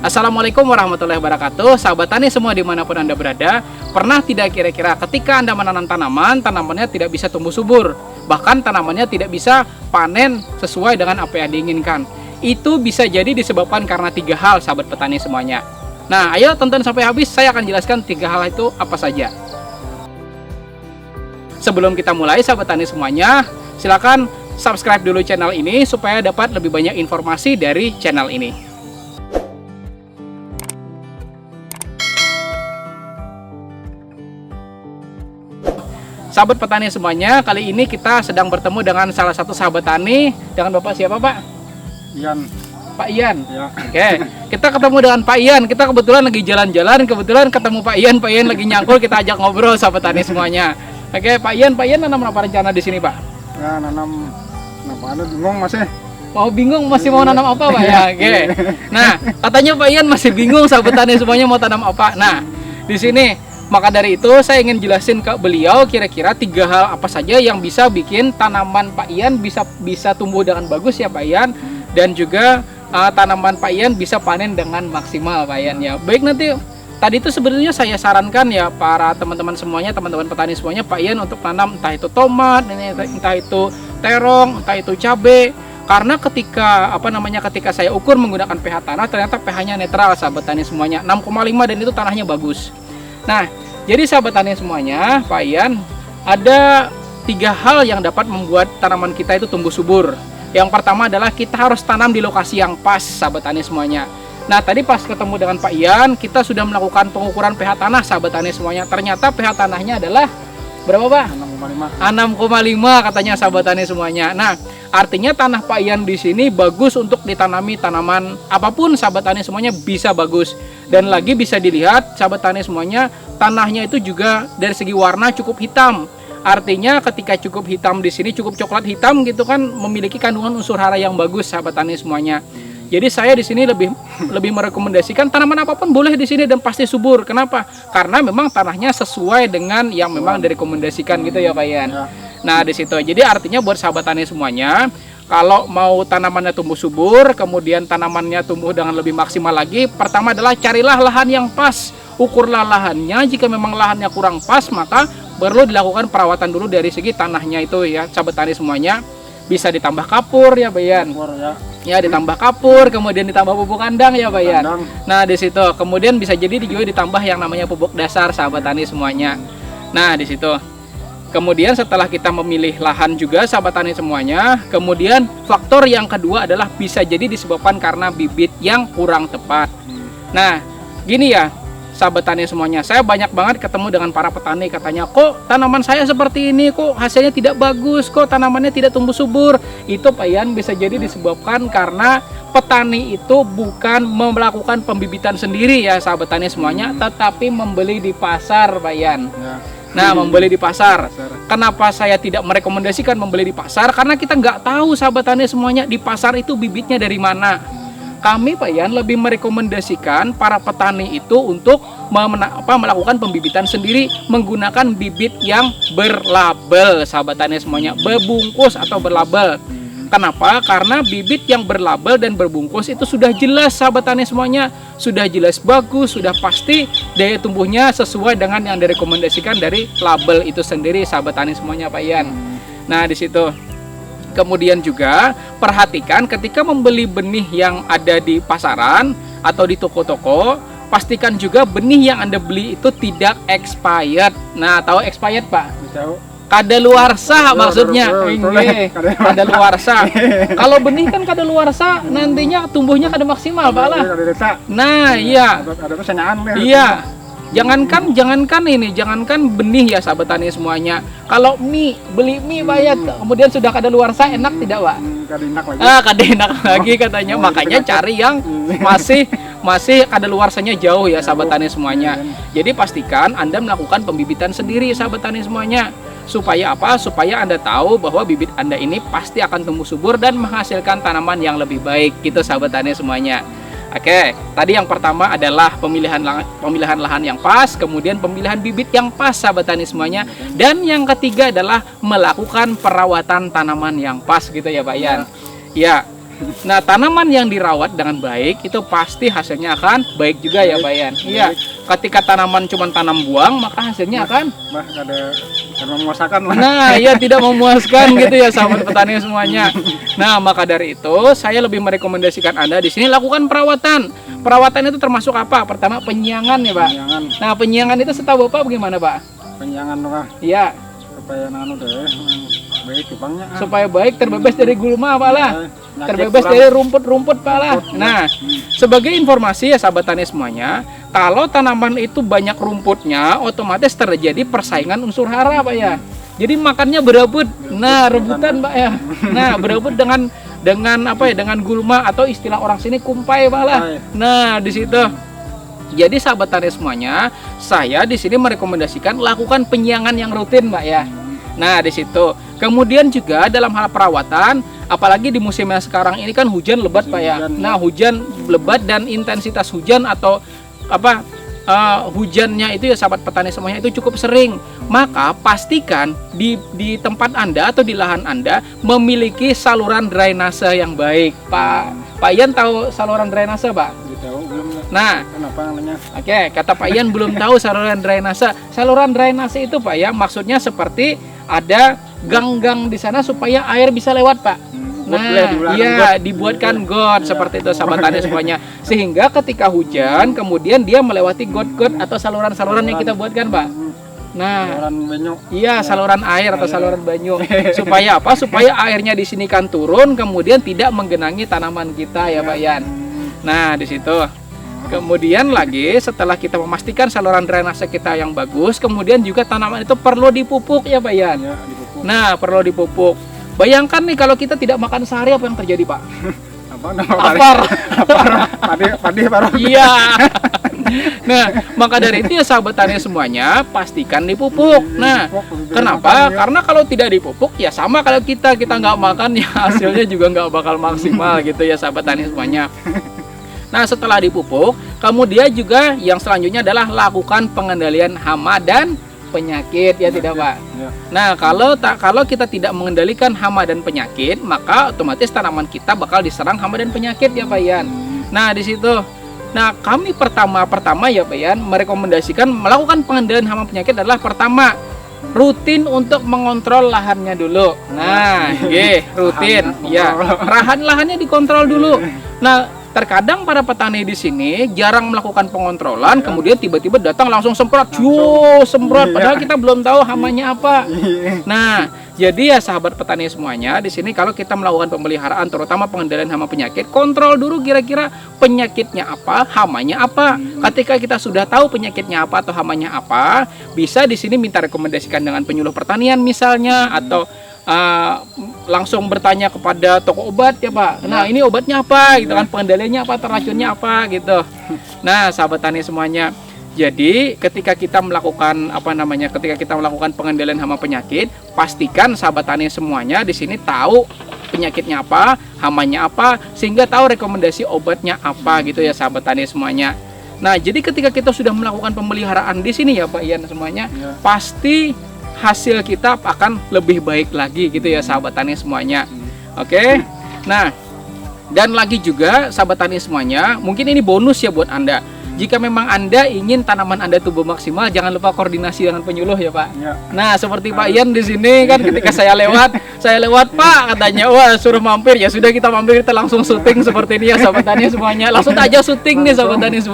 Assalamualaikum warahmatullahi wabarakatuh. Sahabat tani semua dimanapun Anda berada, pernah tidak kira-kira ketika Anda menanam tanaman, tanamannya tidak bisa tumbuh subur, bahkan tanamannya tidak bisa panen sesuai dengan apa yang diinginkan? Itu bisa jadi disebabkan karena 3 hal, sahabat petani semuanya. Nah, ayo tonton sampai habis, saya akan jelaskan 3 hal itu apa saja. Sebelum kita mulai, sahabat tani semuanya, silakan subscribe dulu channel ini supaya dapat lebih banyak informasi dari channel ini. Sahabat petani semuanya, kali ini kita sedang bertemu dengan salah satu sahabat tani. Dengan Bapak siapa, Pak? Ian. Pak Ian. Ya. Oke, kita ketemu dengan Pak Ian. Kita kebetulan lagi jalan-jalan, kebetulan ketemu Pak Ian. Pak Ian lagi nyangkul, kita ajak ngobrol sahabat tani semuanya. Oke, Pak Ian nanam apa rencana di sini, Pak? Ya, nanam apa? Bingung masih. Bingung masih mau nanam apa, Pak ya? Oke. Nah, katanya Pak Ian masih bingung sahabat tani semuanya mau tanam apa. Nah, di sini maka dari itu saya ingin jelasin ke beliau kira-kira 3 hal apa saja yang bisa bikin tanaman Pak Ian bisa tumbuh dengan bagus ya Pak Ian, dan juga tanaman Pak Ian bisa panen dengan maksimal Pak Ian ya. Baik, nanti tadi itu sebenarnya saya sarankan ya para teman-teman semuanya, teman-teman petani semuanya, Pak Ian untuk tanam entah itu tomat, entah itu terong, entah itu cabai. Karena ketika saya ukur menggunakan pH tanah, ternyata pH-nya netral sahabat tani semuanya, 6,5, dan itu tanahnya bagus. Nah, jadi sahabat tani semuanya, Pak Ian, ada 3 hal yang dapat membuat tanaman kita itu tumbuh subur. Yang pertama adalah kita harus tanam di lokasi yang pas, sahabat tani semuanya. Nah, tadi pas ketemu dengan Pak Ian, kita sudah melakukan pengukuran pH tanah, sahabat tani semuanya. Ternyata pH tanahnya adalah berapa, Pak? 6,5 katanya sahabat tani semuanya. Nah, artinya tanah Pak Ian di sini bagus untuk ditanami tanaman apapun, sahabat tani semuanya bisa bagus. Dan lagi bisa dilihat sahabat tani semuanya, tanahnya itu juga dari segi warna cukup hitam. Artinya ketika cukup hitam di sini, cukup coklat hitam gitu kan, memiliki kandungan unsur hara yang bagus sahabat tani semuanya. Jadi saya di sini lebih merekomendasikan tanaman apapun boleh di sini dan pasti subur. Kenapa? Karena memang tanahnya sesuai dengan yang memang direkomendasikan gitu ya Pak Ian. Nah, di situ. Jadi artinya buat sahabat tani semuanya, kalau mau tanamannya tumbuh subur, kemudian tanamannya tumbuh dengan lebih maksimal lagi, pertama adalah carilah lahan yang pas. Ukurlah lahannya, jika memang lahannya kurang pas, maka perlu dilakukan perawatan dulu dari segi tanahnya itu ya, sahabat tani semuanya. Bisa ditambah kapur ya, Pak Ian. Ya, ditambah kapur, kemudian ditambah pupuk kandang ya, Pak Ian. Nah, di situ. Kemudian bisa jadi juga ditambah yang namanya pupuk dasar, sahabat tani semuanya. Nah, di situ. Kemudian setelah kita memilih lahan juga sahabat tani semuanya, kemudian faktor yang kedua adalah bisa jadi disebabkan karena bibit yang kurang tepat. Nah, gini ya sahabat tani semuanya, saya banyak banget ketemu dengan para petani, katanya kok tanaman saya seperti ini, kok hasilnya tidak bagus, kok tanamannya tidak tumbuh subur. Itu Pak Ian bisa jadi disebabkan karena petani itu bukan melakukan pembibitan sendiri ya sahabat tani semuanya, tetapi membeli di pasar Pak Ian. Nah, membeli di pasar. Kenapa saya tidak merekomendasikan membeli di pasar? Karena kita nggak tahu sahabat tani semuanya di pasar itu bibitnya dari mana. Kami Pak Ian lebih merekomendasikan para petani itu untuk melakukan pembibitan sendiri menggunakan bibit yang berlabel sahabat tani semuanya, berbungkus atau berlabel. Kenapa? Karena bibit yang berlabel dan berbungkus itu sudah jelas sahabat tani semuanya, sudah jelas bagus, sudah pasti daya tumbuhnya sesuai dengan yang direkomendasikan dari label itu sendiri sahabat tani semuanya Pak Ian. Nah, di situ. Kemudian juga perhatikan ketika membeli benih yang ada di pasaran atau di toko-toko, pastikan juga benih yang Anda beli itu tidak expired. Nah, tahu expired Pak? Tahu. Kadaluarsa maksudnya. Kadaluarsa. Kalau benih kan kadaluarsa, nantinya tumbuhnya kada maksimal Pak lah. Nah, iya. Iya. Jangankan benih ya sahabat tani semuanya. Kalau beli mie Pak ya, kemudian sudah kadaluarsa, enak tidak Pak? Kada enak lagi katanya. Makanya cari yang masih kadaluarsanya jauh ya sahabat tani semuanya. Jadi pastikan Anda melakukan pembibitan sendiri sahabat tani semuanya. Supaya apa? Supaya Anda tahu bahwa bibit Anda ini pasti akan tumbuh subur dan menghasilkan tanaman yang lebih baik gitu sahabat tani semuanya. Oke, tadi yang pertama adalah pemilihan lahan yang pas, kemudian pemilihan bibit yang pas sahabat tani semuanya, dan yang ketiga adalah melakukan perawatan tanaman yang pas gitu ya Pak Ian. Ya, Nah, tanaman yang dirawat dengan baik itu pasti hasilnya akan baik juga ya, Pak Ian. Iya. Ketika tanaman cuma tanam buang, maka hasilnya akan karena memuaskan lah. nah, ya tidak memuaskan gitu ya sahabat petani semuanya. Nah, maka dari itu saya lebih merekomendasikan Anda di sini lakukan perawatan. Perawatan itu termasuk apa? Pertama penyiangan ya, Pak. Penyiangan. Nah, penyiangan itu setahu Bapak bagaimana, Pak? Penyiangan tuh kah? Iya, Supaya deh baik dipangnya. supaya baik terbebas dari gulma, Pak lah. Nyakit Terbebas kurang. dari rumput-rumput, Pak lah. Nah, sebagai informasi ya sahabat tani semuanya, kalau tanaman itu banyak rumputnya, otomatis terjadi persaingan unsur hara, Pak ya. Jadi makannya berebut. Nah, rebutan, Pak ya. Nah, berebut dengan apa ya? Dengan gulma atau istilah orang sini kumpai, Pak lah. Nah, di situ. Jadi sahabat tani semuanya, saya di sini merekomendasikan lakukan penyiangan yang rutin, Pak ya. Nah, di situ. Kemudian juga dalam hal perawatan, apalagi di musim yang sekarang ini kan hujan lebat, Pak ya. Nah, hujan lebat dan intensitas hujan atau apa hujannya itu ya sahabat petani semuanya itu cukup sering. Maka pastikan di tempat Anda atau di lahan Anda memiliki saluran drainase yang baik. Pak Ian tahu saluran drainase, Pak? Tahu belum? Nah, Kenapa namanya? oke, kata Pak Ian belum tahu saluran drainase. Saluran drainase itu, Pak ya, maksudnya seperti ada gang-gang di sana supaya air bisa lewat, Pak. Nah, iya, dibuatkan got seperti itu sahabat tani semuanya. Sehingga ketika hujan, kemudian dia melewati got-got atau saluran-saluran yang kita buatkan, Pak. Nah, Saluran banyu. iya, saluran air atau saluran banyu. Supaya apa? Supaya airnya di sini kan turun, kemudian tidak menggenangi tanaman kita ya, Pak Ian. Nah, di situ. Kemudian lagi setelah kita memastikan saluran drainase kita yang bagus, kemudian juga tanaman itu perlu dipupuk ya, Pak Ian. Ya, dipupuk. Nah, perlu dipupuk. Bayangkan nih kalau kita tidak makan sehari apa yang terjadi, Pak? Apa nama Lapar. Padi baru. Iya. Nah, maka dari itu ya sahabat tani semuanya pastikan dipupuk. Nah, kenapa? Karena kalau tidak dipupuk ya sama kalau kita nggak makan ya hasilnya juga nggak bakal maksimal gitu ya sahabat tani semuanya. Nah, setelah dipupuk, kemudian juga yang selanjutnya adalah lakukan pengendalian hama dan penyakit ya tidak, Pak? Ya. Nah, kalau kita tidak mengendalikan hama dan penyakit, maka otomatis tanaman kita bakal diserang hama dan penyakit ya, Pak Ian. Nah, di situ. Nah, kami pertama ya, Pak Ian, merekomendasikan melakukan pengendalian hama penyakit adalah pertama rutin untuk mengontrol lahannya dulu. Nah, rutin. Ya, lahannya dikontrol dulu. Nah, terkadang para petani di sini jarang melakukan pengontrolan, kemudian tiba-tiba datang langsung semprot, semprot, padahal kita belum tahu hamanya apa. Nah, jadi ya sahabat petani semuanya, di sini kalau kita melakukan pemeliharaan, terutama pengendalian hama penyakit, kontrol dulu kira-kira penyakitnya apa, hamanya apa. Ketika kita sudah tahu penyakitnya apa atau hamanya apa, bisa di sini minta rekomendasikan dengan penyuluh pertanian misalnya, atau langsung bertanya kepada toko obat ya, Pak. Nah, ini obatnya apa gitu kan, pengendaliannya apa, teracunnya apa gitu. Nah, sahabat tani semuanya, jadi ketika kita melakukan pengendalian hama penyakit, pastikan sahabat tani semuanya di sini tahu penyakitnya apa, hamanya apa, sehingga tahu rekomendasi obatnya apa gitu ya sahabat tani semuanya. Nah, jadi ketika kita sudah melakukan pemeliharaan di sini ya, Pak Ian semuanya, pasti hasil kita akan lebih baik lagi gitu ya sahabat tani semuanya. Oke. Nah, dan lagi juga sahabat tani semuanya, mungkin ini bonus ya buat Anda. Jika memang Anda ingin tanaman Anda tumbuh maksimal, jangan lupa koordinasi dengan penyuluh ya, Pak. Ya. Nah, seperti Pak Ian di sini kan ketika saya lewat Pak katanya, wah suruh mampir, ya sudah kita mampir, kita langsung syuting seperti ini ya sahabat tani semuanya. Langsung aja syuting nih sahabat tani semuanya.